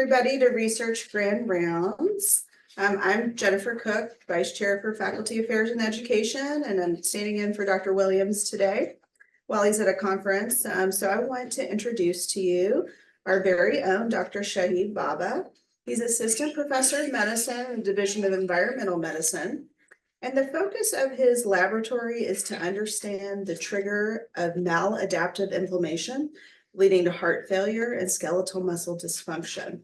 everybody to Research Grand Rounds. I'm Jennifer Cook, Vice Chair for Faculty Affairs and Education, and I'm standing in for Dr. Williams today while he's at a conference. So I want to introduce to you our very own Dr. Shahid Baba. He's Assistant Professor of Medicine in the Division of Environmental Medicine. And the focus of his laboratory is to understand the trigger of maladaptive inflammation leading to heart failure and skeletal muscle dysfunction.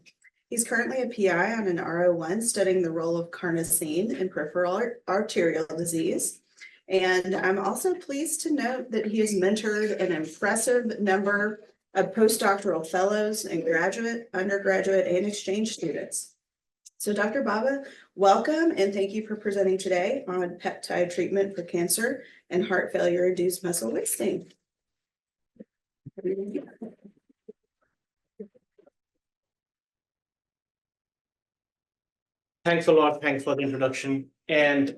He's currently a PI on an R01 studying the role of carnosine in peripheral arterial disease. And I'm also pleased to note that he has mentored an impressive number of postdoctoral fellows and graduate, undergraduate, and exchange students. So Dr. Baba, welcome and thank you for presenting today on peptide treatment for cancer and heart failure-induced muscle wasting. Thanks a lot. Thanks for the introduction. And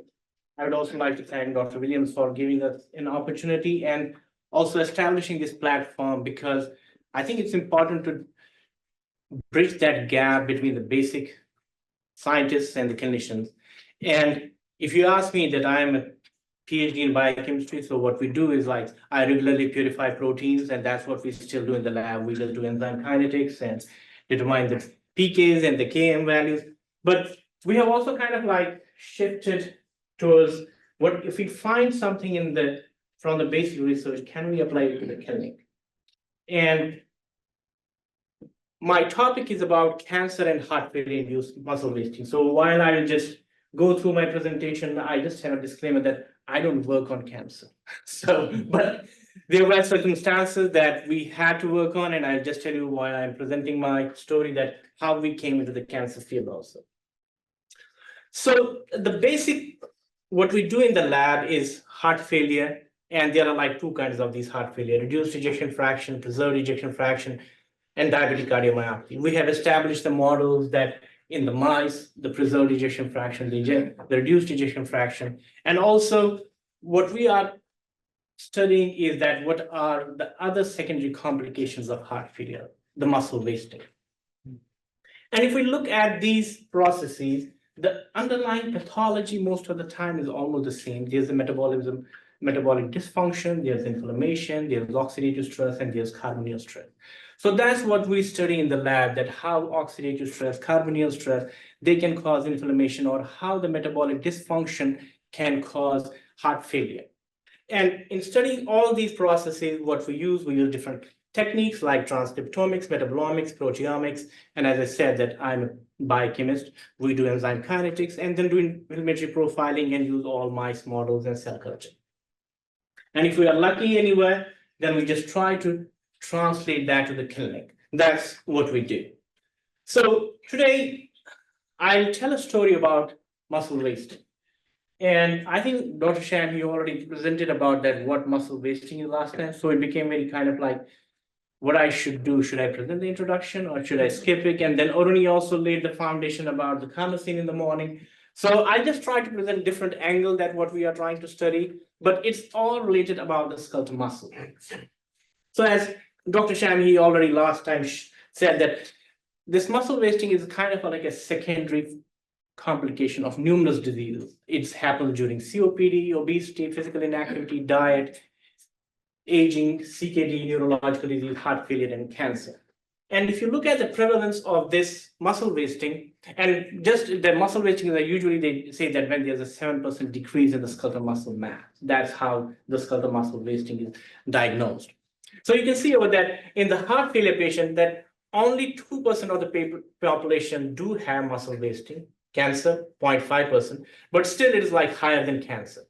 I would also like to thank Dr. Williams for giving us an opportunity and also establishing this platform, because I think it's important to bridge that gap between the basic scientists and the clinicians. And if you ask me that I'm a Ph.D. in biochemistry, so what we do is like I regularly purify proteins, and that's what we still do in the lab. We just do enzyme kinetics and determine the pKs and the Km values. But we have also kind of like shifted towards what if we find something in the from the basic research, can we apply it to the clinic? And my topic is about cancer and heart failure-induced muscle wasting. So while I will just go through my presentation, I just have a disclaimer that I don't work on cancer. But there were circumstances that we had to work on, and I'll just tell you why I'm presenting my story, that how we came into the cancer field also. So the basic, what we do in the lab is heart failure, and there are like two kinds of these heart failure: reduced ejection fraction, preserved ejection fraction, and diabetic cardiomyopathy. We have established the models that in the mice, the preserved ejection fraction, the reduced ejection fraction. And also what we are studying is that what are the other secondary complications of heart failure, the muscle wasting. And if we look at these processes, the underlying pathology most of the time is almost the same. There's the metabolic dysfunction, there's inflammation, there's oxidative stress, and there's carbonyl stress. So that's what we study in the lab, that how oxidative stress, carbonyl stress, they can cause inflammation, or how the metabolic dysfunction can cause heart failure. And in studying all these processes, what we use different techniques like transcriptomics, metabolomics, proteomics. And as I said, that I'm a biochemist, we do enzyme kinetics, and then doing inflammatory profiling and use all mice models and cell culture. And if we are lucky anywhere, then we just try to translate that to the clinic. That's what we do. So today, I'll tell a story about muscle wasting. And I think Dr. Sham, he already presented about that, what muscle wasting is last time. So it became very kind of like what I should do. Should I present the introduction or should I skip it? And then Oruni also laid the foundation about the carnosine in the morning. So I just try to present different angle that what we are trying to study, but it's all related about the skeletal muscle. So as Dr. Sham, he already last time said that this muscle wasting is kind of like a secondary complication of numerous diseases. It's happened during COPD, obesity, physical inactivity, diet, aging, CKD, neurological disease, heart failure, and cancer. And if you look at the prevalence of this muscle wasting, and just the muscle wasting is usually they say that when there's a 7% decrease in the skeletal muscle mass, that's how the skeletal muscle wasting is diagnosed. So you can see over that in the heart failure patient that only 2% of the population do have muscle wasting, cancer 0.5%, but still it is like higher than cancer.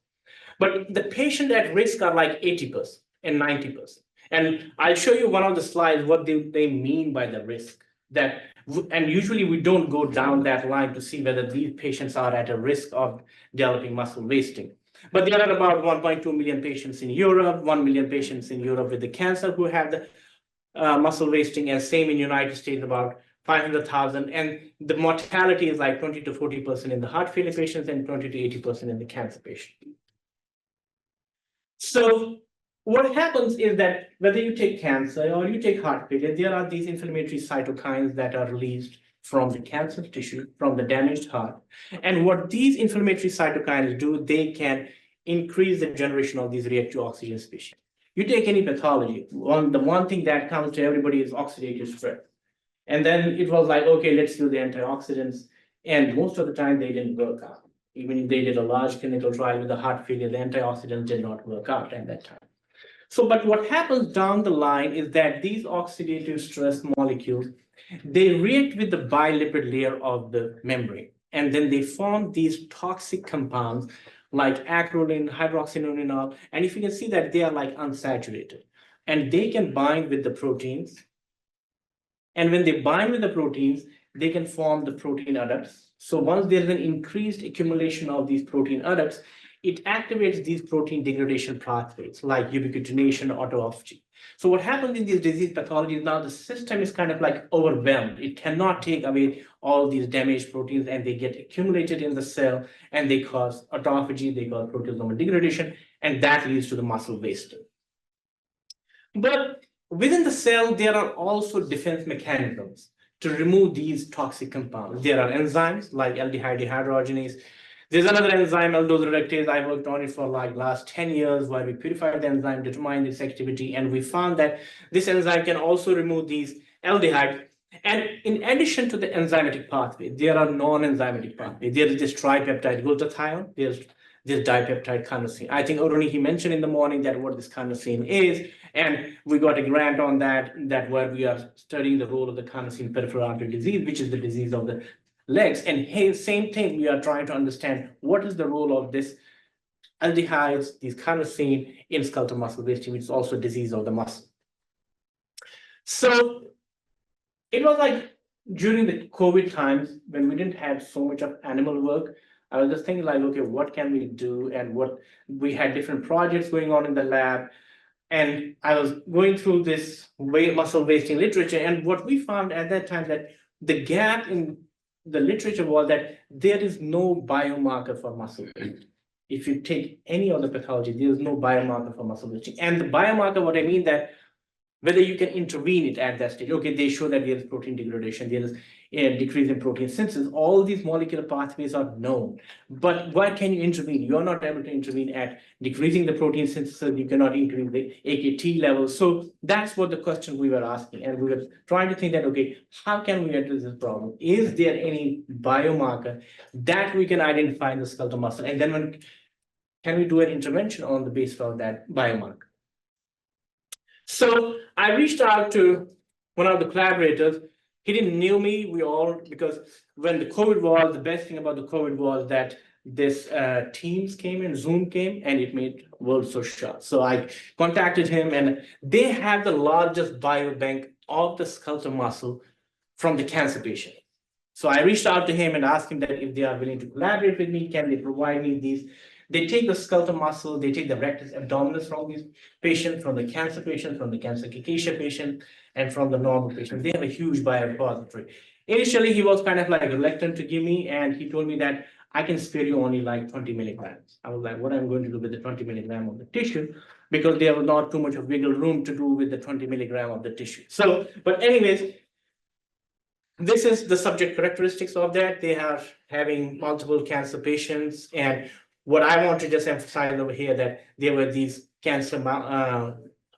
But the patient at risk are like 80% and 90%. And I'll show you one of the slides, what they mean by the risk. And usually we don't go down that line to see whether these patients are at a risk of developing muscle wasting. But there are about 1.2 million patients in Europe, 1 million patients in Europe with the cancer who have the muscle wasting, and same in United States, about 500,000. And the mortality is like 20 to 40% in the heart failure patients and 20 to 80% in the cancer patients. So what happens is that whether you take cancer or you take heart failure, there are these inflammatory cytokines that are released from the cancer tissue, from the damaged heart. And what these inflammatory cytokines do, they can increase the generation of these reactive oxygen species. You take any pathology, the one thing that comes to everybody is oxidative stress. And then it was like, okay, let's do the antioxidants. And most of the time they didn't work out. Even if they did a large clinical trial with the heart failure, the antioxidants did not work out at that time. So, but what happens down the line is that these oxidative stress molecules, they react with the bilipid layer of the membrane, and then they form these toxic compounds like acrolein, hydroxynonenal, and if you can see that they are like unsaturated, and they can bind with the proteins. And when they bind with the proteins, they can form the protein adducts. So once there is an increased accumulation of these protein adducts, it activates these protein degradation pathways like ubiquitination, autophagy. So what happens in these disease pathologies now, the system is kind of like overwhelmed. It cannot take away all these damaged proteins, and they get accumulated in the cell, and they cause autophagy, they cause proteasomal degradation, and that leads to the muscle wasting. But within the cell, there are also defense mechanisms to remove these toxic compounds. There are enzymes like aldehyde dehydrogenase. There's another enzyme, aldose reductase. I worked on it for like last 10 years, where we purified the enzyme, determined its activity, and we found that this enzyme can also remove these aldehydes. And in addition to the enzymatic pathway, there are non-enzymatic pathways. There is this tripeptide glutathione, there's this dipeptide carnosine. I think Aruni, he mentioned in the morning that what this carnosine is, and we got a grant on that where we are studying the role of the carnosine peripheral artery disease, which is the disease of the legs. And hey, same thing, we are trying to understand what is the role of this aldehydes, these carnosine in skeletal muscle wasting, which is also a disease of the muscle. So it was like during the COVID times when we didn't have so much of animal work, I was just thinking like, okay, what can we do? And what we had different projects going on in the lab. And I was going through this muscle wasting literature. And what we found at that time, that the gap in the literature was that there is no biomarker for muscle wasting. If you take any other pathology, there is no biomarker for muscle wasting. And the biomarker, what I mean that whether you can intervene it at that stage. Okay, they show that there is protein degradation, there is a decrease in protein synthesis. All these molecular pathways are known. But why can you intervene? You're not able to intervene at decreasing the protein synthesis. You cannot increase the AKT levels. So that's what the question we were asking. And we were trying to think that, okay, how can we address this problem? Is there any biomarker that we can identify in the skeletal muscle? And then can we do an intervention on the basis of that biomarker? So I reached out to one of the collaborators. He didn't know me. Because when the COVID was, the best thing about the COVID was that this Teams came and Zoom came, and it made world so short. So I contacted him, and they have the largest biobank of the skeletal muscle from the cancer patient. So I reached out to him and asked him that if they are willing to collaborate with me, can they provide me these? They take the skeletal muscle, they take the rectus abdominis from these patients, from the cancer patient, from the cancer cachexia patient, and from the normal patient. They have a huge biorepository. Initially, he was kind of like reluctant to give me, and he told me that I can spare you only like 20 milligrams. I was like, what am I going to do with the 20 milligram of the tissue? Because there was not too much of wiggle room to do with the 20 milligram of the tissue. So, but anyways, this is the subject characteristics of that. They are having multiple cancer patients, and what I want to just emphasize over here that there were these cancer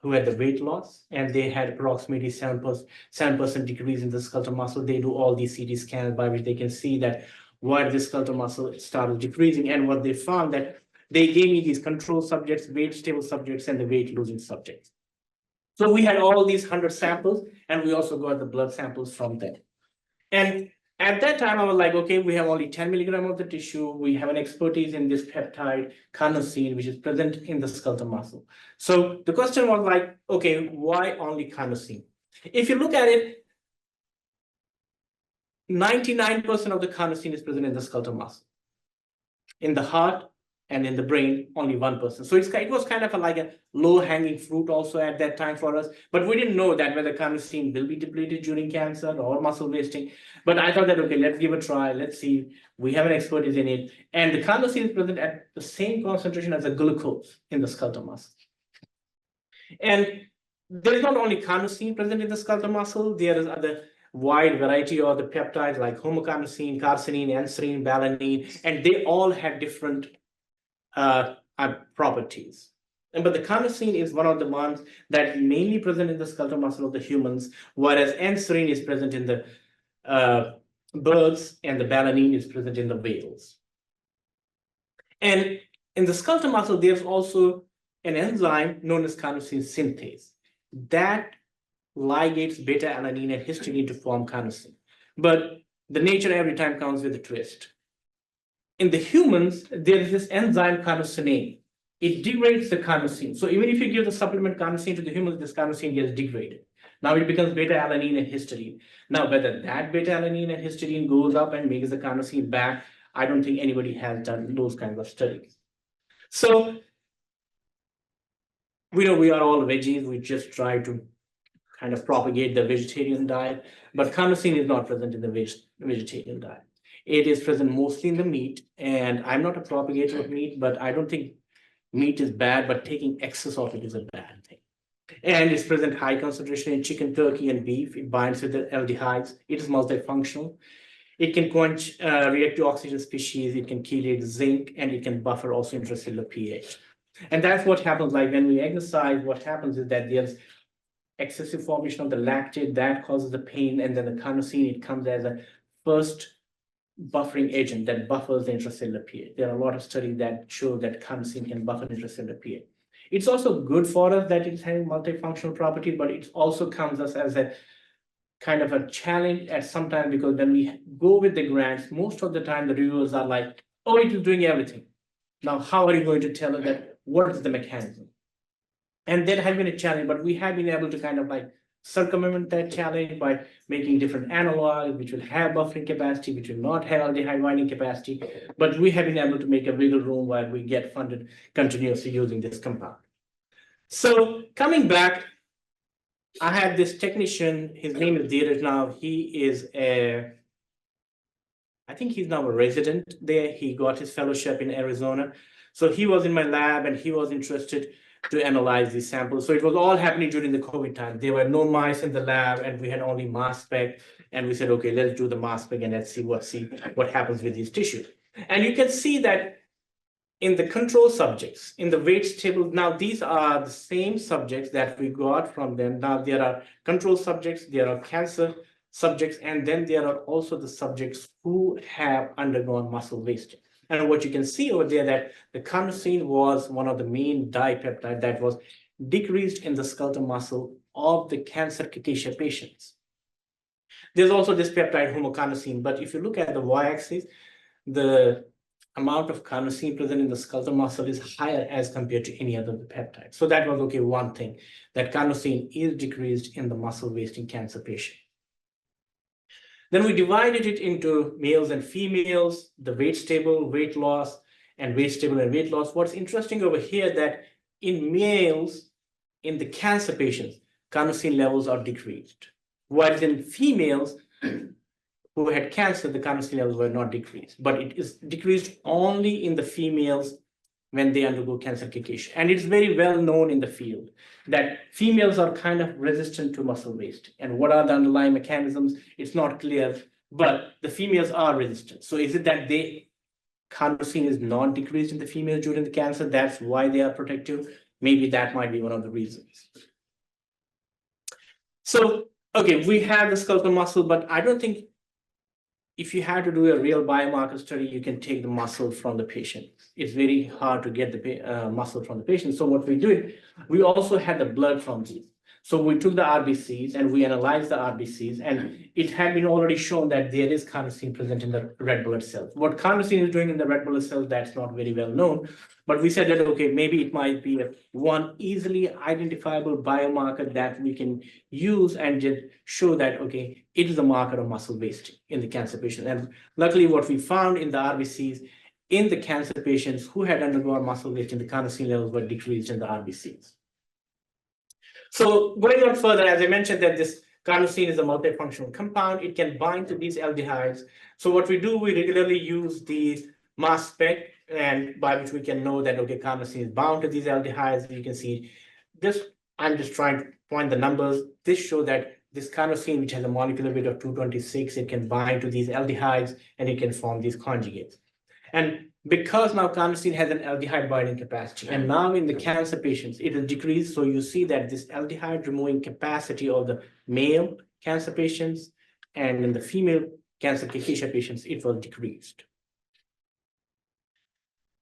who had the weight loss, and they had approximately 7% decrease in the skeletal muscle. They do all these CT scans by which they can see that why the skeletal muscle started decreasing. And what they found that they gave me these control subjects, weight stable subjects, and the weight losing subjects. So we had all these 100 samples, and we also got the blood samples from them. And at that time, I was like, okay, we have only 10 milligram of the tissue. We have an expertise in this peptide carnosine, which is present in the skeletal muscle. So the question was like, okay, why only carnosine? If you look at it, 99% of the carnosine is present in the skeletal muscle. In the heart and in the brain, only 1%. So it was kind of like a low-hanging fruit also at that time for us. But we didn't know that whether carnosine will be depleted during cancer or muscle wasting. But I thought that, okay, let's give a try. Let's see. We have an expertise in it. And the carnosine is present at the same concentration as the glucose in the skeletal muscle. And there is not only carnosine present in the skeletal muscle, there is other wide variety of the peptides like homocarnosine, carcinosin, anserine, balanine, and they all have different properties. But the carnosine is one of the ones that mainly present in the skeletal muscle of the humans, whereas anserine is present in the birds and the balanine is present in the whales. And in the skeletal muscle, there's also an enzyme known as carnosine synthase that ligates beta-alanine and histidine to form carnosine. But the nature every time comes with a twist. In the humans, there is this enzyme carnosinase. It degrades the carnosine. So even if you give the supplement carnosine to the humans, this carnosine gets degraded. Now it becomes beta-alanine and histidine. Now, whether that beta-alanine and histidine goes up and makes the carnosine back, I don't think anybody has done those kinds of studies. So we know we are all veggies. We just try to kind of propagate the vegetarian diet, but carnosine is not present in the vegetarian diet. It is present mostly in the meat, and I'm not a propagator of meat, but I don't think meat is bad, but taking excess of it is a bad thing. And it's present high concentration in chicken, turkey, and beef. It binds with the aldehydes. It is multifunctional. It can quench reactive oxygen species. It can chelate zinc, and it can buffer also intracellular pH. And that's what happens. Like when we exercise, what happens is that there's excessive formation of the lactate that causes the pain, and then the carnosine, it comes as a first buffering agent that buffers the intracellular pH. There are a lot of studies that show that carnosine can buffer intracellular pH. It's also good for us that it's having multifunctional property, but it also comes as a kind of a challenge at some time, because when we go with the grants, most of the time the reviewers are like, oh, it is doing everything. Now, how are you going to tell us that what is the mechanism? And that has been a challenge, but we have been able to kind of like circumvent that challenge by making different analogs, which will have buffering capacity, which will not have aldehyde binding capacity. But we have been able to make a wiggle room where we get funded continuously using this compound. So coming back, I had this technician, his name is Dept now. He is I think he's now a resident there. He got his fellowship in Arizona. So he was in my lab and he was interested to analyze these samples. So it was all happening during the COVID time. There were no mice in the lab and we had only mass spec. And we said, okay, let's do the mass spec and let's see what happens with these tissues. And you can see that in the control subjects, in the weights table, now these are the same subjects that we got from them. Now there are control subjects, there are cancer subjects, and then there are also the subjects who have undergone muscle wasting. And what you can see over there that the carnosine was one of the main dipeptide that was decreased in the skeletal muscle of the cancer cachexia patients. There's also this peptide homocarnosine, but if you look at the y-axis, the amount of carnosine present in the skeletal muscle is higher as compared to any other peptide. So that was okay, one thing, that carnosine is decreased in the muscle wasting cancer patient. Then we divided it into males and females, the weight stable, weight loss, and weight stable and weight loss. What's interesting over here that in males, in the cancer patients, carnosine levels are decreased. Whereas in females who had cancer, the carnosine levels were not decreased. But it is decreased only in the females when they undergo cancer cachexia. And it's very well known in the field that females are kind of resistant to muscle waste. And what are the underlying mechanisms? It's not clear, but the females are resistant. So is it that carnosine is not decreased in the females during the cancer? That's why they are protective. Maybe that might be one of the reasons. So, okay, we have the skeletal muscle, but I don't think if you had to do a real biomarker study, you can take the muscle from the patient. It's very hard to get the muscle from the patient. So what we did, we also had the blood from these. So we took the RBCs and we analyzed the RBCs, and it had been already shown that there is carnosine present in the red blood cells. What carnosine is doing in the red blood cells, that's not very well known. But we said that, okay, maybe it might be one easily identifiable biomarker that we can use and just show that, okay, it is a marker of muscle wasting in the cancer patient. And luckily what we found in the RBCs in the cancer patients who had undergone muscle wasting, the carnosine levels were decreased in the RBCs. So going on further, as I mentioned that this carnosine is a multifunctional compound, it can bind to these aldehydes. So what we do, we regularly use the mass spec, and by which we can know that, okay, carnosine is bound to these aldehydes. You can see this, I'm just trying to point the numbers. This shows that this carnosine, which has a molecular weight of 226, it can bind to these aldehydes and it can form these conjugates. And because now carnosine has an aldehyde binding capacity, and now in the cancer patients, it will decrease. So you see that this aldehyde removing capacity of the male cancer patients and in the female cancer cachexia patients, it was decreased.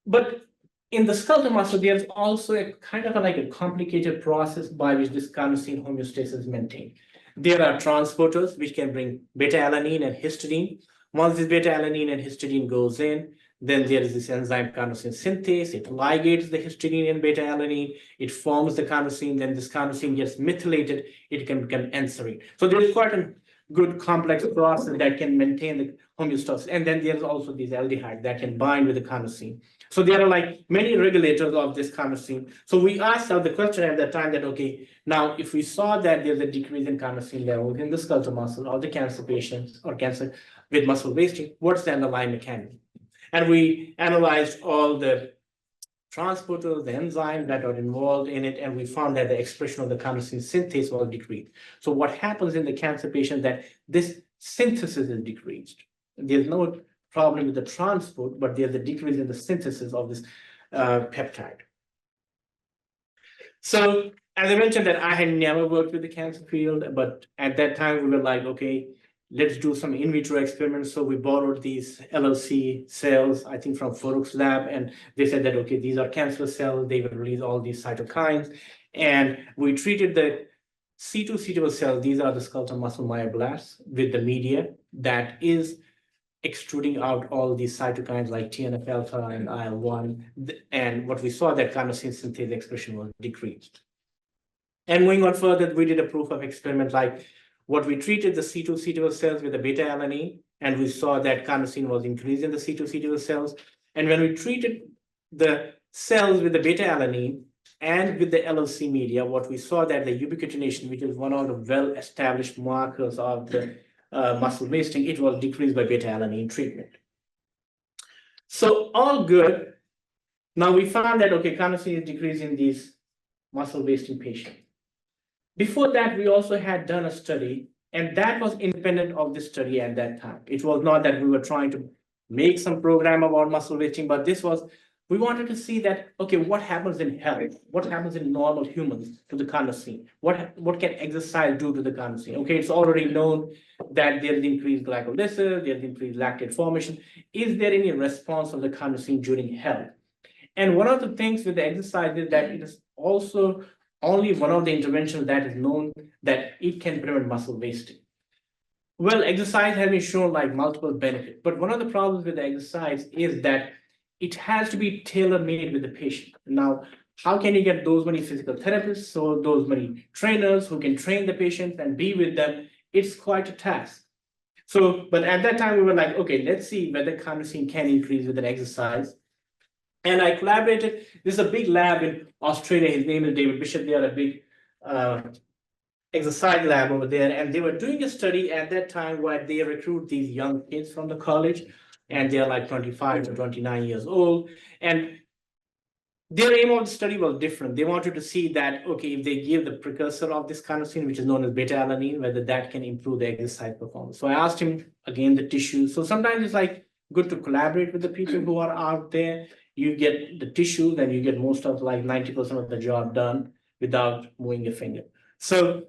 But in the skeletal muscle, there's also a kind of like a complicated process by which this carnosine homeostasis is maintained. There are transporters which can bring beta-alanine and histidine. Once this beta-alanine and histidine goes in, then there is this enzyme carnosine synthase. It ligates the histidine and beta-alanine. It forms the carnosine. Then this carnosine gets methylated. It can become enserine. So there's quite a good complex process that can maintain the homeostasis. And then there's also these aldehydes that can bind with the carnosine. So there are like many regulators of this carnosine. So we asked the question at that time that, okay, now if we saw that there's a decrease in carnosine levels in the skeletal muscle of the cancer patients or cancer with muscle wasting, what's the underlying mechanism? And we analyzed all the transporters, the enzymes that are involved in it, and we found that the expression of the carnosine synthase was decreased. So what happens in the cancer patient that this synthesis is decreased. There's no problem with the transport, but there's a decrease in the synthesis of this peptide. So as I mentioned that I had never worked with the cancer field, but at that time we were like, okay, let's do some in vitro experiments. So we borrowed these LLC cells, I think from Farouk's lab, and they said that, okay, these are cancer cells. They will release all these cytokines. And we treated the C2 cells, these are the skeletal muscle myoblasts, with the media that is extruding out all these cytokines like TNF alpha and IL-1. And what we saw that carnosine synthase expression was decreased. And moving on further, we did a proof of experiment like what we treated the C2 cells with the beta-alanine, and we saw that carnosine was increased in the C2 cells. And when we treated the cells with the beta-alanine and with the LLC media, what we saw that the ubiquitination, which is one of the well-established markers of the muscle wasting, it was decreased by beta-alanine treatment. So all good. Now we found that, okay, carnosine is decreased in these muscle wasting patients. Before that, we also had done a study, and that was independent of this study at that time. It was not that we were trying to make some program about muscle wasting, but this was, we wanted to see that, okay, what happens in health? What happens in normal humans to the carnosine? What can exercise do to the carnosine? Okay, it's already known that there's increased glycolysis, there's increased lactate formation. Is there any response of the carnosine during health? And one of the things with the exercise is that it is also only one of the interventions that is known that it can prevent muscle wasting. Well, exercise has been shown like multiple benefits, but one of the problems with the exercise is that it has to be tailor-made with the patient. Now, how can you get those many physical therapists, so those many trainers who can train the patients and be with them? It's quite a task. So, but at that time we were like, okay, let's see whether carnosine can increase with an exercise. And I collaborated, there's a big lab in Australia, his name is David Bishop, they are a big exercise lab over there, and they were doing a study at that time where they recruit these young kids from the college, and they're like 25 to 29 years old, and their aim of the study was different. They wanted to see that, okay, if they give the precursor of this carnosine, which is known as beta-alanine, whether that can improve the exercise performance. So I asked him, again, the tissue. So sometimes it's like good to collaborate with the people who are out there. You get the tissue, then you get most of like 90% of the job done without moving a finger. So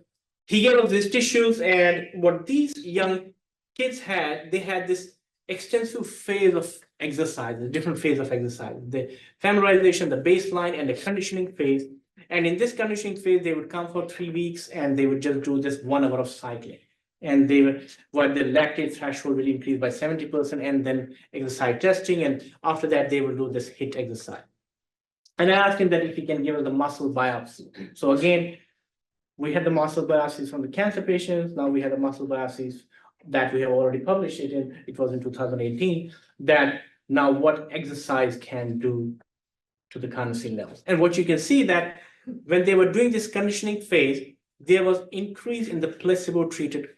he gave us these tissues, and what these young kids had, they had this extensive phase of exercise, a different phase of exercise, the familiarization, the baseline, and the conditioning phase. And in this conditioning phase, they would come for 3 weeks and they would just do this 1 hour of cycling. And they would, what the lactate threshold will increase by 70%, and then exercise testing. And after that, they will do this HIIT exercise. And I asked him that if he can give us the muscle biopsy. So again, we had the muscle biopsies from the cancer patients. Now we had the muscle biopsies that we have already published it in. It was in 2018. That now what exercise can do to the carnosine levels. And what you can see that when they were doing this conditioning phase, there was increase in the placebo-treated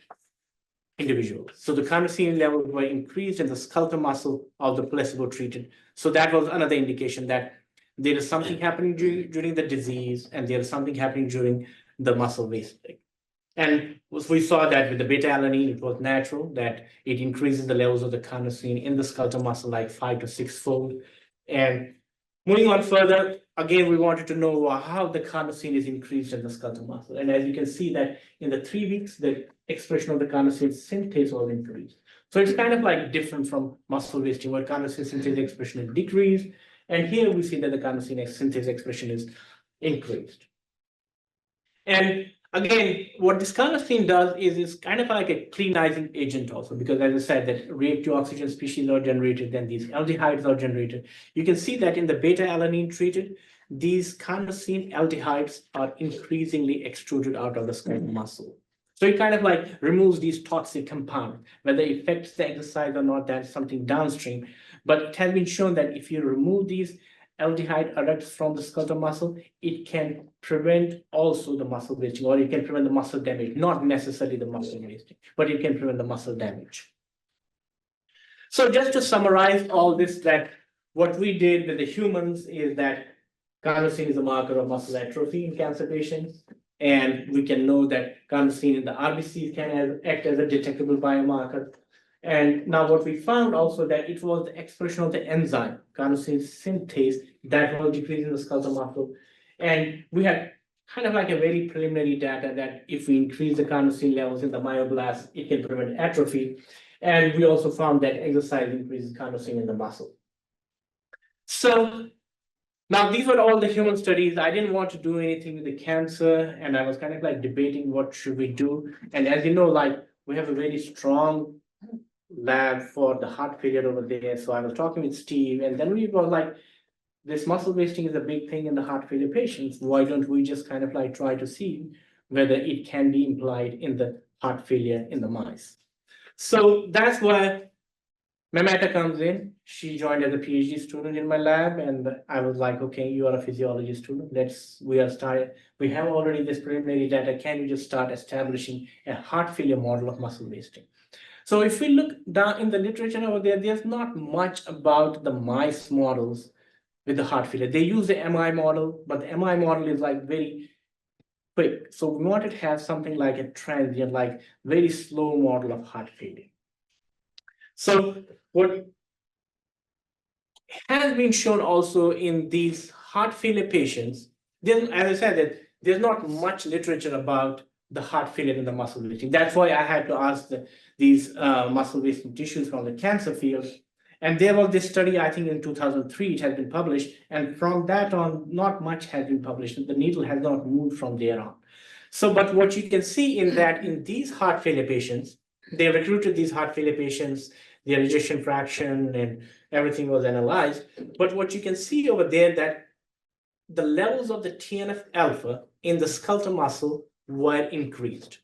individuals. So the carnosine levels were increased in the skeletal muscle of the placebo-treated. So that was another indication that there is something happening during the disease, and there is something happening during the muscle wasting. And we saw that with the beta alanine, it was natural that it increases the levels of the carnosine in the skeletal muscle like 5 to 6 fold. And moving on further, again, we wanted to know how the carnosine is increased in the skeletal muscle. And as you can see that in the 3 weeks, the expression of the carnosine synthase was increased. So it's kind of like different from muscle wasting, where carnosine synthase expression is decreased. And here we see that the carnosine synthase expression is increased. And again, what this carnosine does is kind of like a cleanizing agent also, because as I said, that reactive oxygen species are generated, then these aldehydes are generated. You can see that in the beta alanine treated, these carnosine aldehydes are increasingly extruded out of the skeletal muscle. So it kind of like removes these toxic compounds. Whether it affects the exercise or not, that's something downstream. But it has been shown that if you remove these aldehyde adducts from the skeletal muscle, it can prevent also the muscle wasting, or it can prevent the muscle damage, not necessarily the muscle wasting, but it can prevent the muscle damage. So just to summarize all this, that what we did with the humans is that carnosine is a marker of muscle atrophy in cancer patients. And we can know that carnosine in the RBCs can act as a detectable biomarker. And now what we found also that it was the expression of the enzyme, carnosine synthase, that was decreasing the skeletal muscle. And we had kind of like a very preliminary data that if we increase the carnosine levels in the myoblasts, it can prevent atrophy. And we also found that exercise increases carnosine in the muscle. So now, these were all the human studies. I didn't want to do anything with the cancer, and I was kind of like debating what should we do. And as you know, like we have a very strong lab for the heart failure over there. So I was talking with Steve, and then we were like, this muscle wasting is a big thing in the heart failure patients. Why don't we just kind of like try to see whether it can be implied in the heart failure in the mice? So that's where Mamata comes in. She joined as a PhD student in my lab, and I was like, okay, you are a physiology student. We have already this preliminary data. Can you just start establishing a heart failure model of muscle wasting? So if we look down in the literature over there, there's not much about the mice models with the heart failure. They use the MI model, but the MI model is like very quick. So we wanted to have something like a transient, like very slow model of heart failure. So what has been shown also in these heart failure patients, as I said, that there's not much literature about the heart failure in the muscle wasting. That's why I had to ask these muscle wasting tissues from the cancer field. And there was this study, I think in 2003, it has been published. And from that on, not much has been published. The needle has not moved from there on. So, but what you can see in that, in these heart failure patients, they recruited these heart failure patients, their ejection fraction and everything was analyzed. But what you can see over there that the levels of the TNF alpha in the skeletal muscle were increased.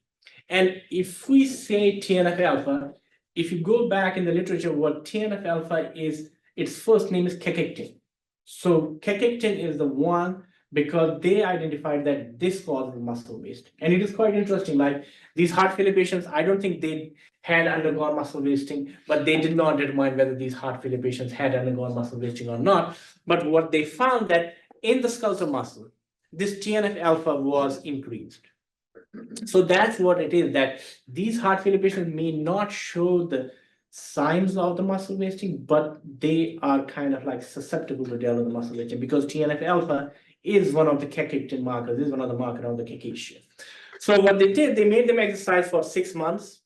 And if we say TNF alpha, if you go back in the literature, what TNF alpha is, its first name is cachectin. So cachectin is the one because they identified that this causes muscle waste. And it is quite interesting, like these heart failure patients, I don't think they had undergone muscle wasting, but they did not determine whether these heart failure patients had undergone muscle wasting or not. But what they found that in the skeletal muscle, this TNF alpha was increased. So that's what it is, that these heart failure patients may not show the signs of the muscle wasting, but they are kind of like susceptible to develop the muscle wasting because TNF alpha is one of the cachectin markers, is one of the markers of the cachexia. So what they did, they made them exercise for 6 months.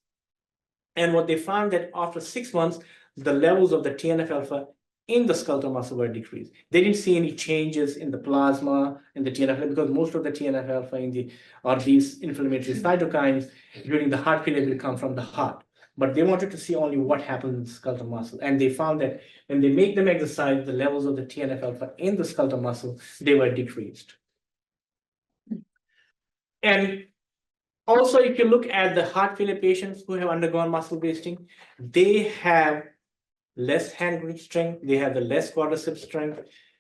And what they found that after 6 months, the levels of the TNF alpha in the skeletal muscle were decreased. They didn't see any changes in the plasma in the TNF alpha because most of the TNF alpha or these inflammatory cytokines during the heart failure will come from the heart. But they wanted to see only what happens in the skeletal muscle. And they found that when they make them exercise, the levels of the TNF alpha in the skeletal muscle, they were decreased. And also, if you look at the heart failure patients who have undergone muscle wasting, they have less hand grip strength, they have the less quadricep strength.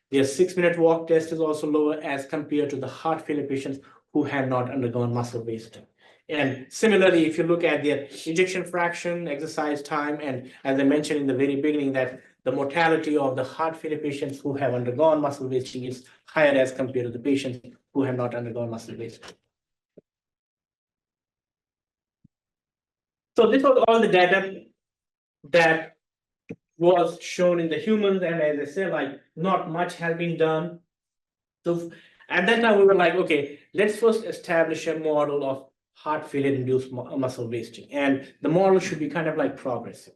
Their 6-minute walk test is also lower as compared to the heart failure patients who have not undergone muscle wasting. And similarly, if you look at their ejection fraction, exercise time, and as I mentioned in the very beginning, that the mortality of the heart failure patients who have undergone muscle wasting is higher as compared to the patients who have not undergone muscle wasting. So this was all the data that was shown in the humans, and as I said, like not much has been done. So at that time, we were like, okay, let's first establish a model of heart failure induced muscle wasting, and the model should be kind of like progressive.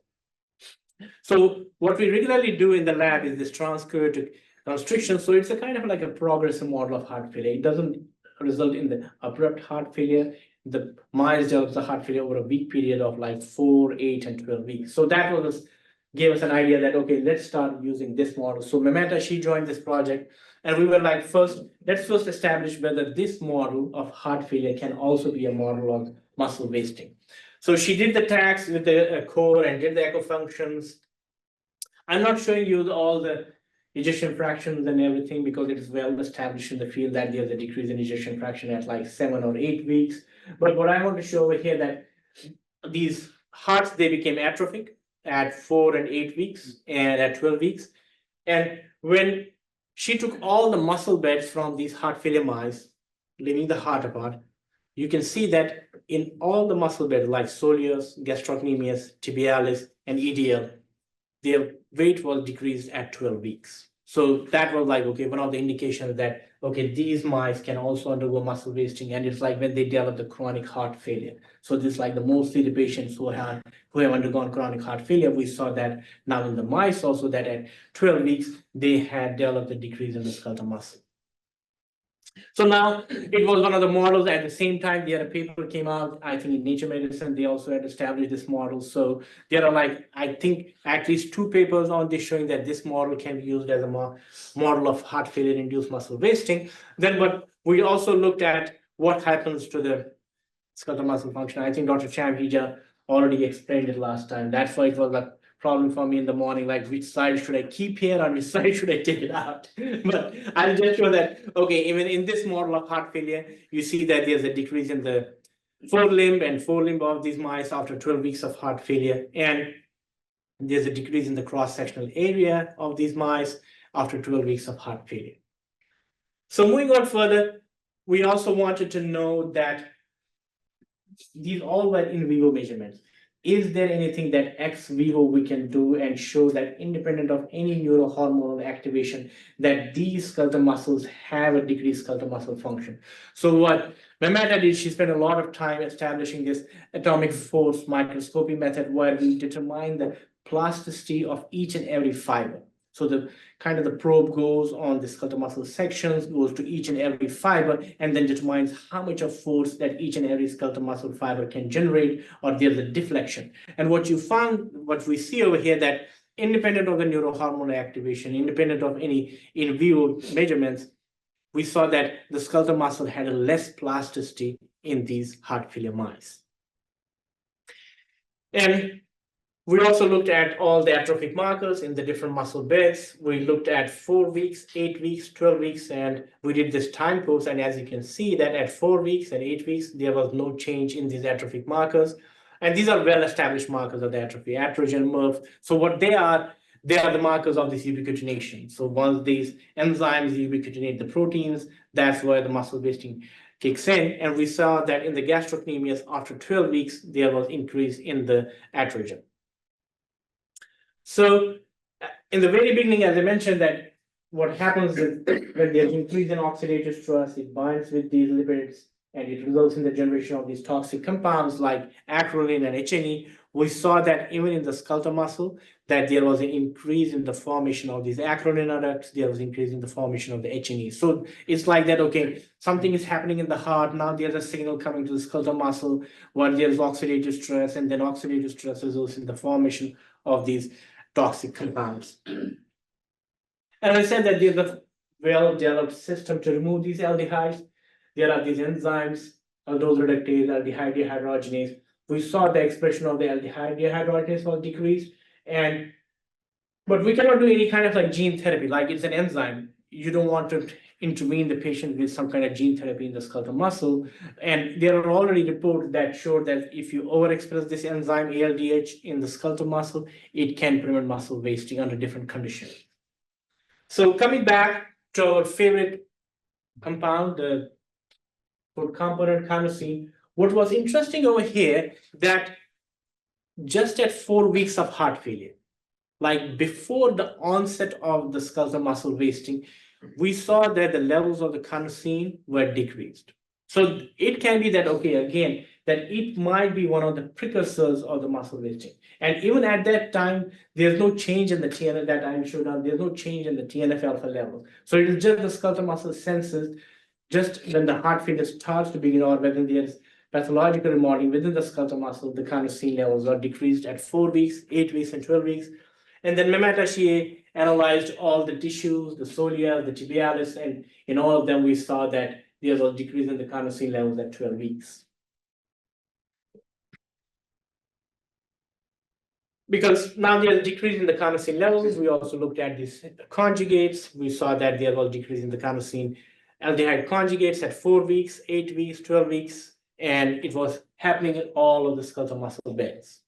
So what we regularly do in the lab is this transcurrent constriction. So it's a kind of like a progressive model of heart failure. It doesn't result in the abrupt heart failure. The mice develops the heart failure over a week period of like 4, 8, and 12 weeks. So that was gave us an idea that okay, let's start using this model. So Memeta, she joined this project, and we were like, let's first establish whether this model of heart failure can also be a model of muscle wasting. So she did the tags with the core and did the echo functions. I'm not showing you all the ejection fractions and everything because it is well established in the field that there's a decrease in ejection fraction at like 7 or 8 weeks. But what I want to show over here that these hearts, they became atrophic at 4 and 8 weeks and at 12 weeks. And when she took all the muscle beds from these heart failure mice, leaving the heart apart, you can see that in all the muscle beds like soleus, gastrocnemius, tibialis, and EDL, their weight was decreased at 12 weeks. So that was like, okay, one of the indications that, okay, these mice can also undergo muscle wasting. And it's like when they develop the chronic heart failure. So this is like the mostly the patients who have undergone chronic heart failure. We saw that now in the mice also that at 12 weeks, they had developed a decrease in the skeletal muscle. So now it was one of the models. At the same time, the other paper came out, I think in Nature Medicine, they also had established this model. So there are like, I think at least 2 papers on this showing that this model can be used as a model of heart failure induced muscle wasting. Then but we also looked at what happens to the skeletal muscle function. I think Dr. Chamhija already explained it last time. That's why it was a problem for me in the morning, like which side should I keep here and which side should I take it out? But I'll just show that, okay, even in this model of heart failure, you see that there's a decrease in the forelimb of these mice after 12 weeks of heart failure. And there's a decrease in the cross-sectional area of these mice after 12 weeks of heart failure. So moving on further, we also wanted to know that these all were in vivo measurements. Is there anything that ex vivo we can do and show that independent of any neurohormonal activation, that these skeletal muscles have a decreased skeletal muscle function? So what Memeta did, she spent a lot of time establishing this atomic force microscopy method where we determine the plasticity of each and every fiber. So the kind of the probe goes on the skeletal muscle sections, goes to each and every fiber, and then determines how much of force that each and every skeletal muscle fiber can generate, or there's a deflection. And what you found, what we see over here, that independent of the neurohormonal activation, independent of any in vivo measurements, we saw that the skeletal muscle had a less plasticity in these heart failure mice. And we also looked at all the atrophic markers in the different muscle beds. We looked at 4 weeks, 8 weeks, 12 weeks, and we did this time course. And as you can see that at 4 weeks and 8 weeks, there was no change in these atrophic markers. And these are well-established markers of the atrophy, atrogen, MERV. So what they are the markers of this ubiquitination. So once these enzymes ubiquitinate the proteins, that's where the muscle wasting kicks in. And we saw that in the gastrocnemius, after 12 weeks, there was increase in the atrogen. So in the very beginning, as I mentioned, that what happens is when there's increase in oxidative stress, it binds with these lipids and it results in the generation of these toxic compounds like acrolein and HNE. We saw that even in the skeletal muscle, that there was an increase in the formation of these acrolein adducts, there was increase in the formation of the HNE. So it's like that, okay, something is happening in the heart, now there's a signal coming to the skeletal muscle where there's oxidative stress, and then oxidative stress results in the formation of these toxic compounds. And I said that there's a well-developed system to remove these aldehydes. There are these enzymes, aldose reductase, aldehyde dehydrogenase. We saw the expression of the aldehyde dehydrogenase was decreased, but we cannot do any kind of like gene therapy, like it's an enzyme. You don't want to intervene the patient with some kind of gene therapy in the skeletal muscle. And there are already reports that show that if you overexpress this enzyme ALDH in the skeletal muscle, it can prevent muscle wasting under different conditions. So coming back to our favorite compound, the food component carnosine, what was interesting over here that just at 4 weeks of heart failure, like before the onset of the skeletal muscle wasting, we saw that the levels of the carnosine were decreased. So it can be that, okay, again, that it might be one of the precursors of the muscle wasting. And even at that time, there's no change in the TNF that I showed on, there's no change in the TNF alpha level. So it is just the skeletal muscle senses just when the heart failure starts to begin, or whether there's pathological remodeling within the skeletal muscle, the carnosine levels are decreased at 4 weeks, 8 weeks, and 12 weeks. And then Mehmet Ashiye analyzed all the tissues, the soleus, the tibialis, and in all of them, we saw that there was a decrease in the carnosine levels at 12 weeks. Because now there's a decrease in the carnosine levels, we also looked at these conjugates. We saw that there was a decrease in the carnosine aldehyde conjugates at 4 weeks, 8 weeks, 12 weeks, and it was happening in all of the skeletal muscle beds.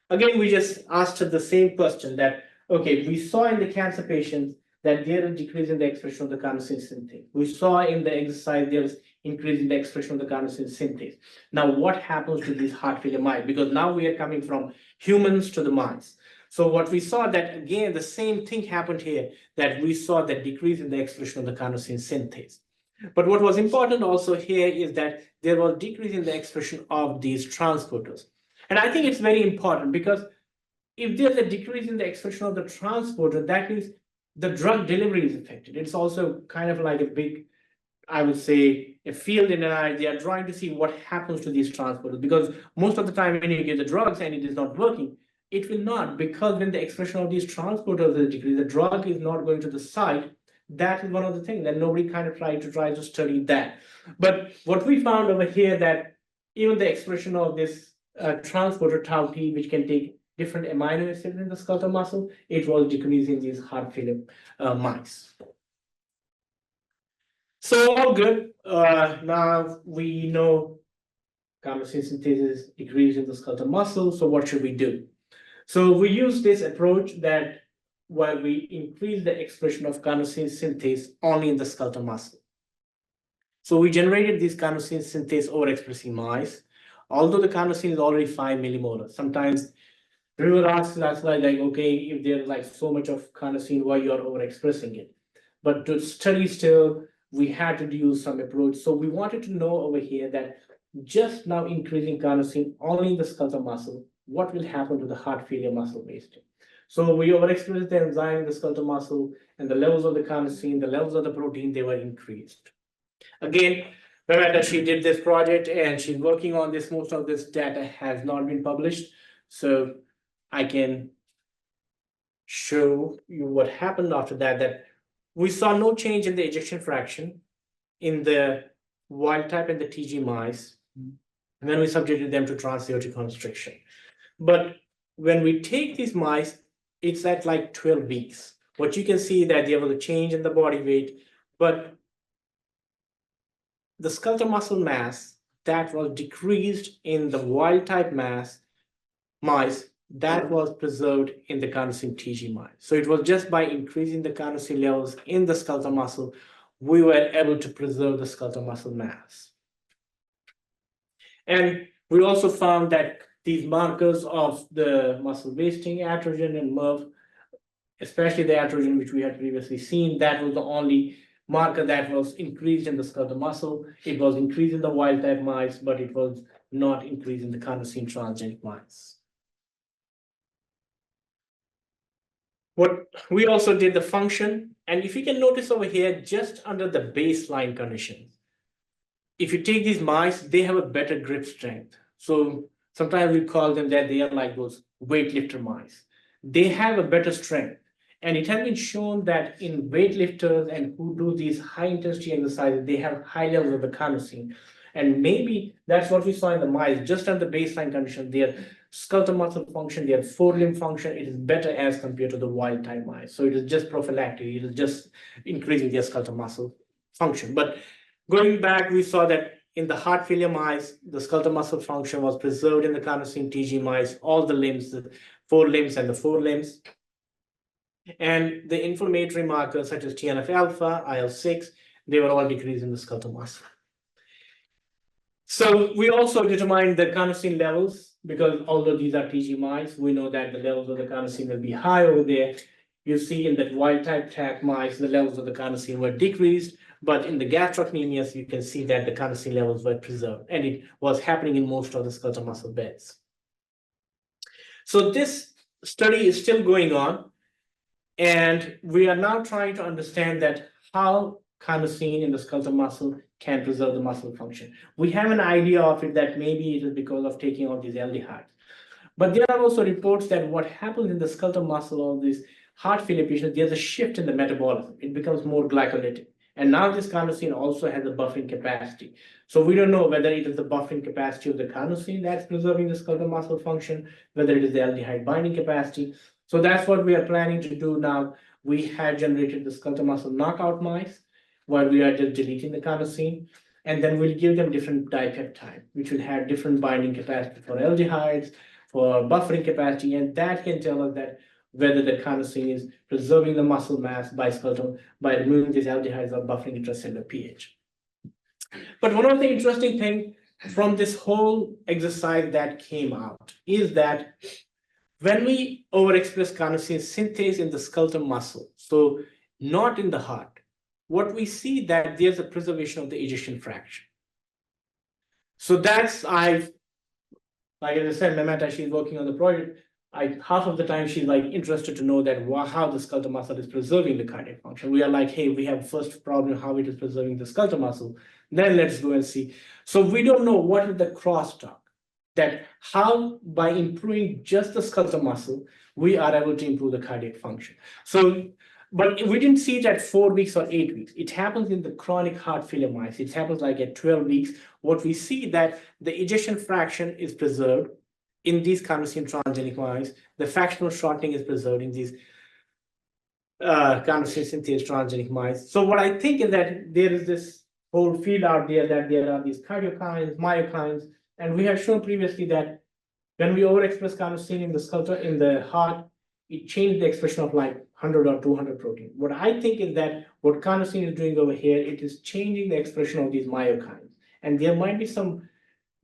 Again, we just asked the same question that, okay, we saw in the cancer patients that there is decrease in the expression of the carnosine synthase. We saw in the exercise there is increase in the expression of the carnosine synthase. Now, what happens to these heart failure mice? Because now we are coming from humans to the mice. So what we saw that, again, the same thing happened here, that we saw that decrease in the expression of the carnosine synthase. But what was important also here is that there was decrease in the expression of these transporters. And I think it's very important, because if there's a decrease in the expression of the transporter, that means the drug delivery is affected. It's also kind of like a big, I would say, a field in an eye. They are trying to see what happens to these transporters, because most of the time when you give the drugs and it is not working, it will not, because when the expression of these transporters is decreased, the drug is not going to the site. That is one of the things that nobody kind of try to study that. But what we found over here, that even the expression of this transporter tau T, which can take different amino acids in the skeletal muscle, it was decreasing these heart failure mice. So all good. Now we know carnosine synthase is decreased in the skeletal muscle. So what should we do? So we use this approach that while we increase the expression of carnosine synthase only in the skeletal muscle. So we generated these carnosine synthase overexpressing mice, although the carnosine is already 5 millimolar. Sometimes people ask us like, okay, if there's like so much of carnosine, why you're overexpressing it? But to study still, we had to use some approach. So we wanted to know over here that just now increasing carnosine only in the skeletal muscle, what will happen to the heart failure muscle wasting? So we overexpressed the enzyme in the skeletal muscle, and the levels of the carnosine, the levels of the protein, they were increased. Again, Rebecca, she did this project and she's working on this. Most of this data has not been published. So I can show you what happened after that, that we saw no change in the ejection fraction in the wild type and the TG mice when we subjected them to transaortic constriction. But when we take these mice, it's at like 12 weeks. What you can see that there was a change in the body weight, but the skeletal muscle mass that was decreased in the wild type mice that was preserved in the carnosine TG mice. So it was just by increasing the carnosine levels in the skeletal muscle, we were able to preserve the skeletal muscle mass. And we also found that these markers of the muscle wasting, atrogen and MERV, especially the atrogen, which we had previously seen, that was the only marker that was increased in the skeletal muscle. It was increased in the wild type mice, but it was not increased in the carnosine transgenic mice. What we also did the function, and if you can notice over here, just under the baseline conditions, if you take these mice, they have a better grip strength. So sometimes we call them that they are like those weightlifter mice. They have a better strength. And it has been shown that in weightlifters and who do these high intensity exercises, they have high levels of the carnosine. And maybe that's what we saw in the mice, just at the baseline condition, their skeletal muscle function, their forelimb function, it is better as compared to the wild type mice. So it is just prophylactic, it is just increasing their skeletal muscle function. But going back, we saw that in the heart failure mice, the skeletal muscle function was preserved in the carnosine TG mice, all the limbs, the forelimbs and the forelimbs. And the inflammatory markers such as TNF alpha, IL-6, they were all decreased in the skeletal muscle. So we also determined the carnosine levels because although these are TG mice, we know that the levels of the carnosine will be high over there. You see in that wild type TAC mice, the levels of the carnosine were decreased, but in the gastrocnemius, you can see that the carnosine levels were preserved, and it was happening in most of the skeletal muscle beds. So this study is still going on, and we are now trying to understand that how carnosine in the skeletal muscle can preserve the muscle function. We have an idea of it that maybe it is because of taking out these aldehydes. But there are also reports that what happens in the skeletal muscle of these heart failure patients, there's a shift in the metabolism. It becomes more glycolytic. And now this carnosine also has a buffering capacity. So we don't know whether it is the buffering capacity of the carnosine that's preserving the skeletal muscle function, whether it is the aldehyde binding capacity. So that's what we are planning to do now. We have generated the skeletal muscle knockout mice where we are just deleting the carnosine. And then we'll give them different dipeptide, which will have different binding capacity for aldehydes, for buffering capacity, and that can tell us that whether the carnosine is preserving the muscle mass by removing these aldehydes or buffering intracellular pH. But one of the interesting things from this whole exercise that came out is that when we overexpress carnosine synthase in the skeletal muscle, so not in the heart, what we see that there's a preservation of the ejection fraction. So that's like as I said, Memeta, she's working on the project. Half of the time she's like interested to know that how the skeletal muscle is preserving the cardiac function. We are like, hey, we have first problem how it is preserving the skeletal muscle. Then let's go and see. So we don't know what is the crosstalk, that how by improving just the skeletal muscle, we are able to improve the cardiac function. So, but we didn't see it at 4 weeks or 8 weeks. It happens in the chronic heart failure mice. It happens like at 12 weeks. What we see that the ejection fraction is preserved in these carnosine transgenic mice. The fractional shortening is preserved in these carnosine synthase transgenic mice. So what I think is that there is this whole field out there that there are these cardiokines, myokines, and we have shown previously that when we overexpress carnosine in the skeletal, in the heart, it changed the expression of like 100 or 200 protein. What I think is that what carnosine is doing over here, it is changing the expression of these myokines. And there might be some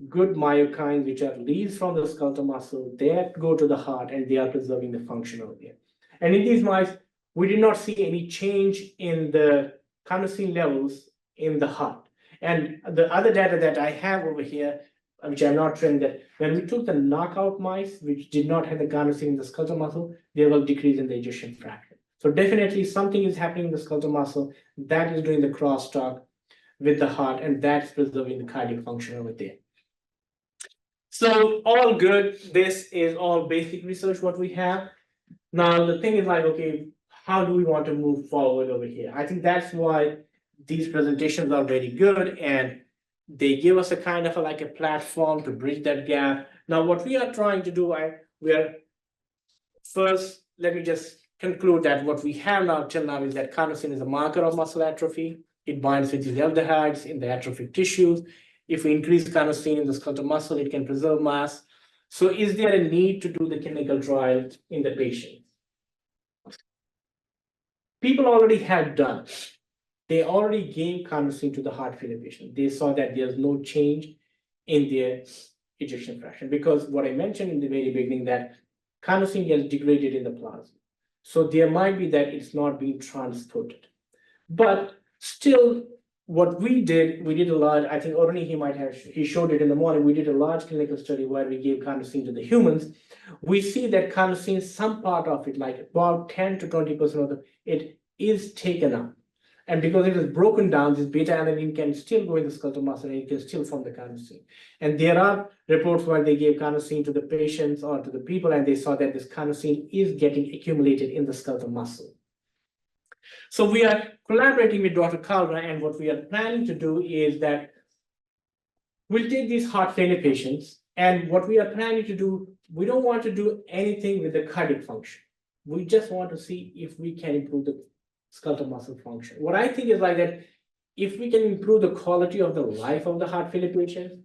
good myokines which are released from the skeletal muscle that go to the heart and they are preserving the function over there. And in these mice, we did not see any change in the carnosine levels in the heart. And the other data that I have over here, which I'm not showing, that when we took the knockout mice, which did not have the carnosine in the skeletal muscle, there was decrease in the ejection fraction. So definitely something is happening in the skeletal muscle that is doing the crosstalk with the heart, and that's preserving the cardiac function over there. So all good. This is all basic research what we have. Now the thing is like, okay, how do we want to move forward over here? I think that's why these presentations are very good, and they give us a kind of like a platform to bridge that gap. Now what we are trying to do, first, let me just conclude that what we have now till now is that carnosine is a marker of muscle atrophy. It binds with these aldehydes in the atrophic tissues. If we increase carnosine in the skeletal muscle, it can preserve mass. So is there a need to do the clinical trial in the patient? People already have done. They already gave carnosine to the heart failure patient. They saw that there's no change in their ejection fraction, because what I mentioned in the very beginning, that carnosine gets degraded in the plasma. So there might be that it's not being transported. But still, what we did a large, I think Orni, he showed it in the morning, we did a large clinical study where we gave carnosine to the humans. We see that carnosine, some part of it, like about 10 to 20% of it is taken up. And because it is broken down, this beta alanine can still go in the skeletal muscle and it can still form the carnosine. And there are reports where they gave carnosine to the patients or to the people, and they saw that this carnosine is getting accumulated in the skeletal muscle. So we are collaborating with Dr. Kalra, and what we are planning to do is that we'll take these heart failure patients, and what we are planning to do, we don't want to do anything with the cardiac function. We just want to see if we can improve the skeletal muscle function. What I think is like that, if we can improve the quality of the life of the heart failure patients,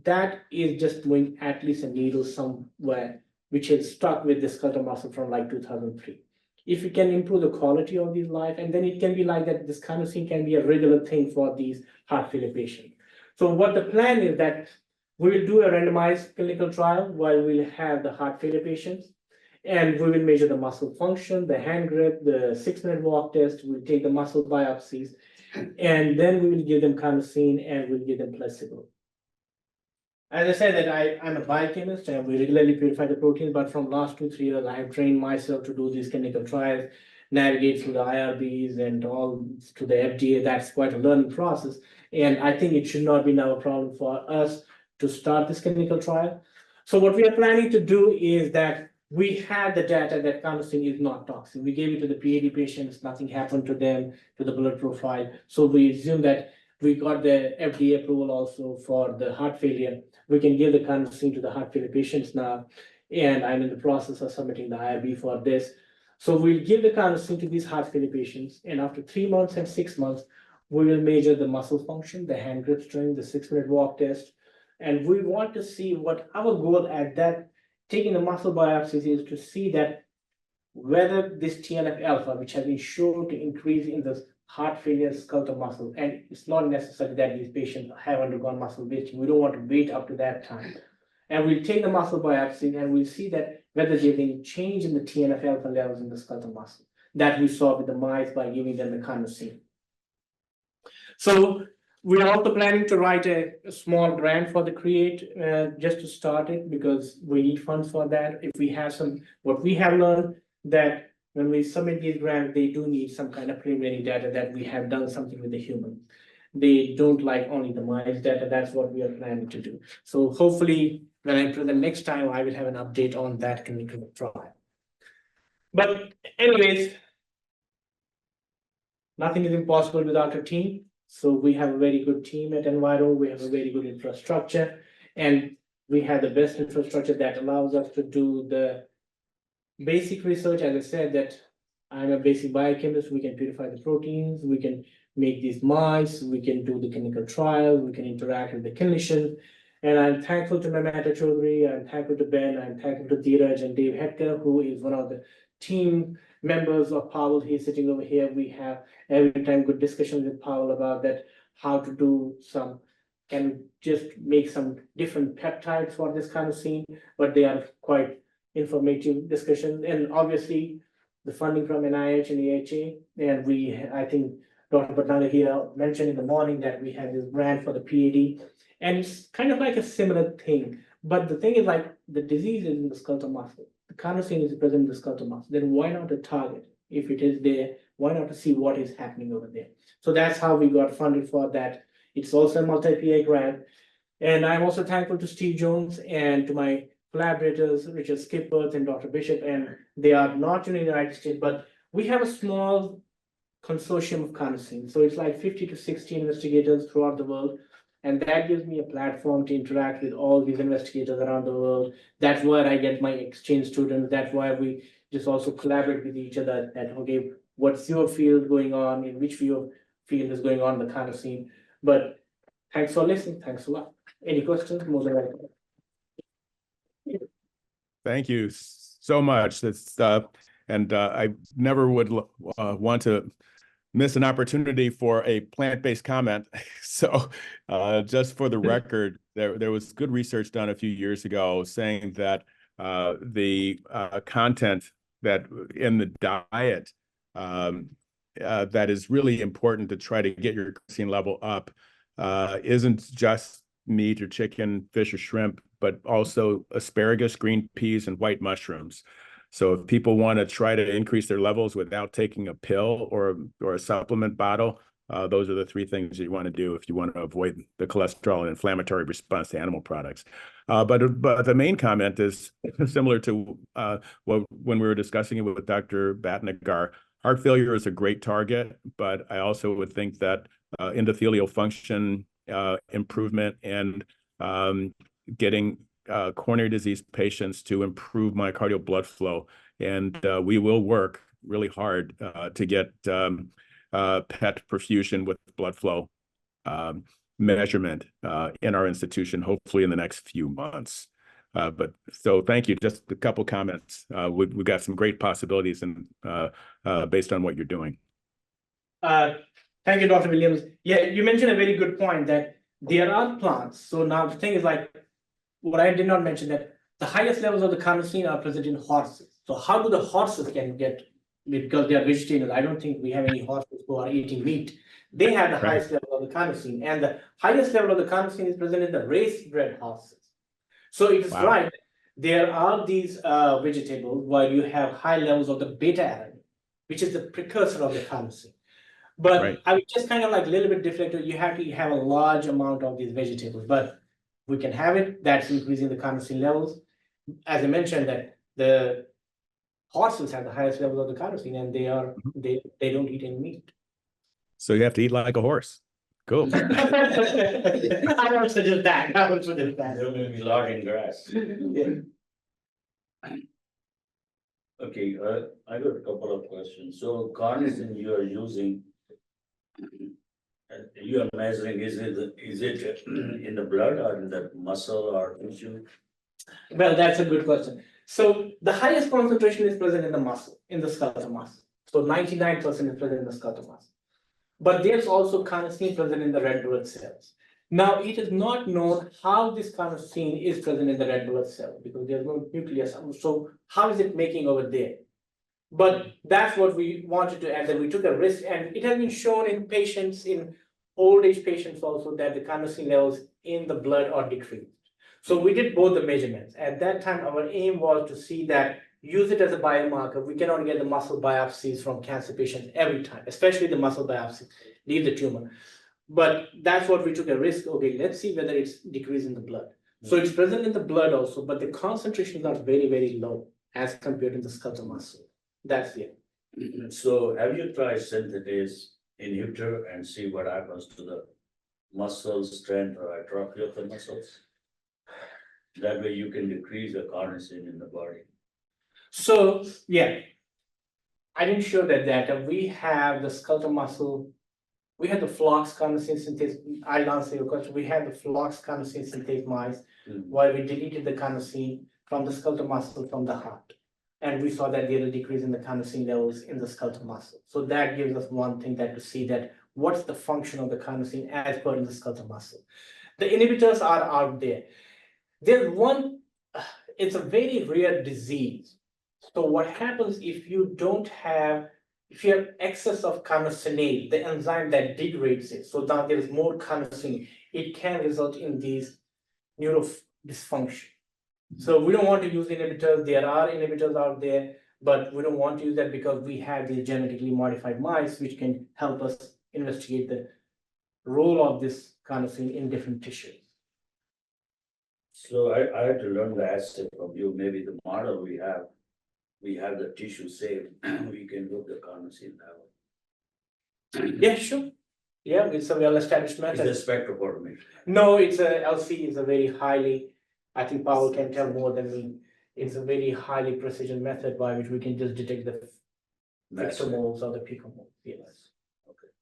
that is just moving at least a needle somewhere, which is stuck with the skeletal muscle from like 2003. If we can improve the quality of these life, and then it can be like that, this carnosine can be a regular thing for these heart failure patients. So what the plan is that We will do a randomized clinical trial while we'll have the heart failure patients. And we will measure the muscle function, the hand grip, the 6-minute walk test. We'll take the muscle biopsies, and then we will give them carnosine and we'll give them placebo. As I said that I'm a biochemist and we regularly purify the proteins, but from last 2-3 years, I have trained myself to do these clinical trials, navigate through the IRBs and all to the FDA. That's quite a learning process. And I think it should not be now a problem for us to start this clinical trial. So what we are planning to do is that we have the data that carnosine is not toxic. We gave it to the Ph.D. patients, nothing happened to them, to the blood profile. So we assume that we got the FDA approval also for the heart failure. We can give the carnosine to the heart failure patients now. And I'm in the process of submitting the IRB for this. So we'll give the carnosine to these heart failure patients. And after 3 months and 6 months, we will measure the muscle function, the hand grip strength, the 6-minute walk test. And we want to see what our goal at that, taking the muscle biopsies, is to see that whether this TNF alpha, which has been shown to increase in the heart failure skeletal muscle, and it's not necessary that these patients have undergone muscle wasting. We don't want to wait up to that time. And we'll take the muscle biopsy and we'll see that whether there's any change in the TNF alpha levels in the skeletal muscle that we saw with the mice by giving them the carnosine. So we're also planning to write a small grant for the CREATE just to start it, because we need funds for that. If we have what we have learned, that when we submit these grants, they do need some kind of preliminary data that we have done something with the human. They don't like only the mice data. That's what we are planning to do. So hopefully when I present next time, I will have an update on that clinical trial. But anyways, nothing is impossible without a team. So we have a very good team at Enviro. We have a very good infrastructure, and we have the best infrastructure that allows us to do the basic research. As I said, that I'm a basic biochemist. We can purify the proteins. We can make these mice. We can do the clinical trial. We can interact with the clinician. And I'm thankful to Mamata Chaudhary. I'm thankful to Ben. I'm thankful to Dheeraj and Dave Hetker, who is one of the team members of Powell. He's sitting over here. We have every time good discussions with Powell about that, how to do some, can just make some different peptides for this kind of scene, but they are quite informative discussion. And obviously the funding from NIH and AHA, and I think Dr. Patnagar here mentioned in the morning that we have this grant for the Ph.D. And it's kind of like a similar thing, but the thing is, like, the disease is in the skeletal muscle. The carnosine is present in the skeletal muscle. Then why not a target? If it is there, why not to see what is happening over there? So that's how we got funded for that. It's also a multi-PA grant. And I'm also thankful to Steve Jones and to my collaborators, Richard Skipworth and Dr. Bishop, and they are not in the United States, but we have a small consortium of carnosine. So it's like 50 to 60 investigators throughout the world. And that gives me a platform to interact with all these investigators around the world. That's where I get my exchange students. That's why we just also collaborate with each other that, okay, what's your field going on, in which field is going on, the carnosine. But thanks for listening. Thanks a lot. Any questions? More than welcome. Thank you so much. That's I never would want to miss an opportunity for a plant-based comment. So just for the record, there was good research done a few years ago saying that the content that in the diet that is really important to try to get your creatine level up isn't just meat or chicken, fish or shrimp, but also asparagus, green peas, and white mushrooms. So if people want to try to increase their levels without taking a pill or a supplement bottle, those are the 3 things you want to do if you want to avoid the cholesterol and inflammatory response to animal products. But the main comment is similar to when we were discussing it with Dr. Bhatnagar. Heart failure is a great target, but I also would think that endothelial function improvement and getting coronary disease patients to improve myocardial blood flow. And we will work really hard to get PET perfusion with blood flow measurement in our institution, hopefully in the next few months. But so thank you. Just a couple comments. We've got some great possibilities and based on what you're doing. Thank you, Dr. Williams. Yeah, you mentioned a very good point that there are plants. So now the thing is, like, what I did not mention that the highest levels of the carnosine are present in horses. So how do the horses can get, because they are vegetarians, I don't think we have any horses who are eating meat. They have the Right. highest level of the carnosine, and the highest level of the carnosine is present in the race-bred horses. So it is Wow. right, there are these vegetables where you have high levels of the beta-alanine, which is the precursor of the carnosine. But Right. I would just kind of like a little bit different, you have to have a large amount of these vegetables, but we can have it, that's increasing the carnosine levels. As I mentioned, that the horses have the highest levels of the carnosine, and they don't eat any meat. So you have to eat like a horse. Cool. I won't suggest that, I won't suggest that. They're gonna be logging grass. Yeah. Okay, I got a couple of questions. So carnosine you are using. You are measuring, is it in the blood or in the muscle or tissue? Well, that's a good question. So the highest concentration is present in the muscle, in the skeletal muscle. So 99% is present in the skeletal muscle. But there's also carnosine present in the red blood cells. Now, it is not known how this carnosine is present in the red blood cell because there's no nucleus. So how is it making over there? But that's what we wanted to add, that we took a risk, and it has been shown in patients, in old age patients also, that the carnosine levels in the blood are decreased. So we did both the measurements. At that time, our aim was to see that, use it as a biomarker. We cannot get the muscle biopsies from cancer patients every time, especially the muscle biopsy, leave the tumor. But that's what we took a risk. Okay, let's see whether it's decreased in the blood. So it's present in the blood also, but the concentrations are very, very low as compared to the skeletal muscle. That's it. So have you tried synthetase inhibitor and see what happens to the muscle strength or atrophy of the muscles? That way you can decrease the carnosine in the body. So, yeah. I didn't show that data. We have the skeletal muscle. We had the flux carnosine synthase. I'll answer your question. We had the flux carnosine synthase mice where we deleted the carnosine from the skeletal muscle from the heart. And we saw that there was a decrease in the carnosine levels in the skeletal muscle. So that gives us one thing, that to see that what's the function of the carnosine as per in the skeletal muscle. The inhibitors are out there. There's one, it's a very rare disease. So what happens if you don't have, if you have excess of carnosinase, the enzyme that degrades it, so now there is more carnosine, it can result in these neuro dysfunction. So we don't want to use inhibitors. There are inhibitors out there, but we don't want to use that because we have these genetically modified mice which can help us investigate the role of this carnosine in different tissues. So I had to learn the assay from you, maybe the model we have the tissue saved, we can look the carnosine level. Yeah, sure. Yeah, it's a well-established Is method. the spectrophotometer? No, it's a LC is a very highly, I think Paul can tell more than me. It's a very highly precision method by which we can just detect the femtomoles or the picomoles. Yes. Okay.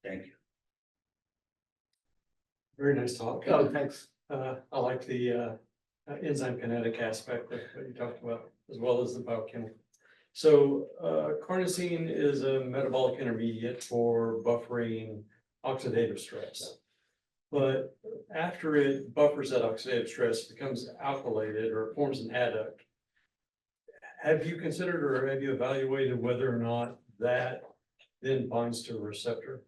Thank you. Very nice talk. Oh, thanks. I like the enzyme kinetic aspect that you talked about, as well as the biochemical. So carnosine is a metabolic intermediate for buffering oxidative stress. But after it buffers that oxidative stress, it becomes alkylated or forms an adduct. Have you considered or have you evaluated whether or not that then binds to a receptor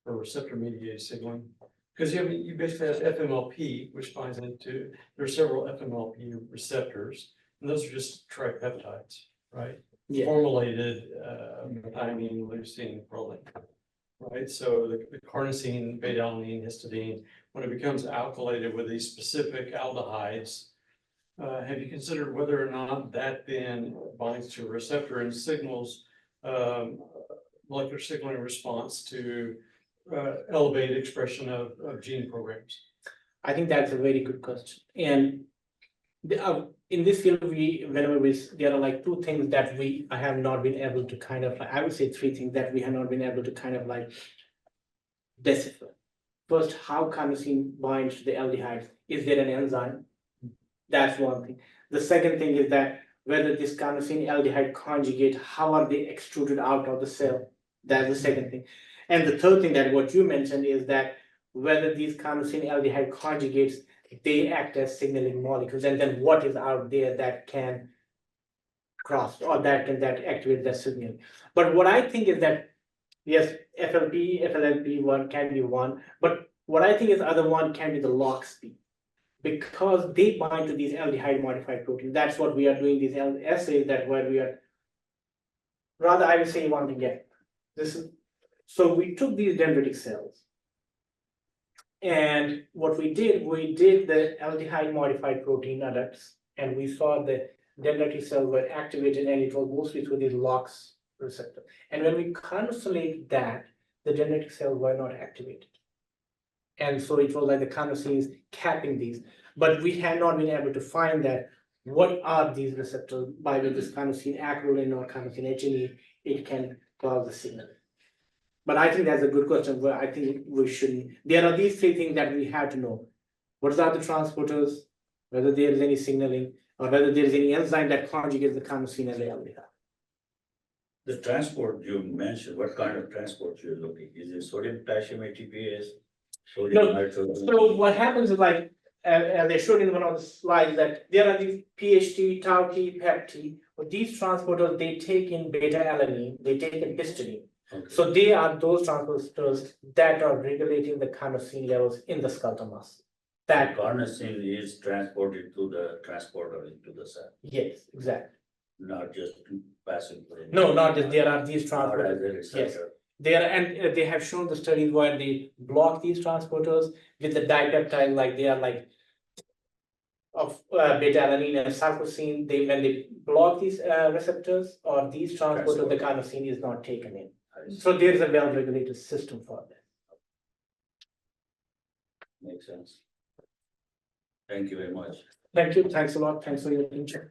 or receptor mediated signaling? Because you basically have FMLP, which binds into, there are several FMLP receptors, and those are just tripeptides, right? Yeah. Formulated methionine, leucine, proline. Right, so the carnosine, beta-alanine, histidine, when it becomes alkylated with these specific aldehydes, have you considered whether or not that then binds to a receptor and signals molecular signaling response to elevated expression of gene programs? I think that's a very good question. And in this field, there are like two things that I have not been able to kind of, I would say three things that we have not been able to kind of like decipher. First, how carnosine binds to the aldehydes. Is there an enzyme? That's one thing. The second thing is that whether this carnosine aldehyde conjugate, how are they extruded out of the cell? That's the second thing. And the third thing that what you mentioned is that whether these carnosine aldehyde conjugates, they act as signaling molecules, and then what is out there that can cross or that activate the signal. But what I think is that yes, FLP1 can be one, but what I think is other one can be the lock speed. Because they bind to these aldehyde modified proteins. That's what we are doing these assays that where we are. Rather, I will say one thing again. This is so we took these dendritic cells. And what we did the aldehyde modified protein adducts, and we saw the dendritic cells were activated, and it was mostly through these LOX receptor. And when we consolidate that, the dendritic cells were not activated. And so it was like the carnosines capping these, but we have not been able to find that what are these receptors by which this carnosine acrolein or carnosine H&E, it can cause the signal. But I think that's a good question, but I think we shouldn't. There are these three things that we have to know. What are the transporters, whether there is any signaling, or whether there is any enzyme that conjugates the carnosine and the aldehyde. The transport you mentioned, what kind of transport you're looking? Is it sodium, potassium, ATPase? Sodium, No, nitrogen? So what happens is like, as I showed in one of the slides, that there are these Ph.D, Tau-T, Peptide, but these transporters, they take in beta-alanine, they take in histidine. Okay. So they are those transporters that are regulating the carnosine levels in the skeletal muscle. That, Carnosine is transported to the transporter into the cell, yes, exactly. not just passing through. No, not that there are these Not as transporters. a receptor. They are, and they have shown the studies where they block these transporters with the dipeptide, like they are like of beta-alanine and sarcosine. They when they block these receptors or these transporters, the carnosine is not taken in. So there is a well-regulated system for that. Makes sense. Thank you very much. Thank you. Thanks a lot. Thanks for your attention.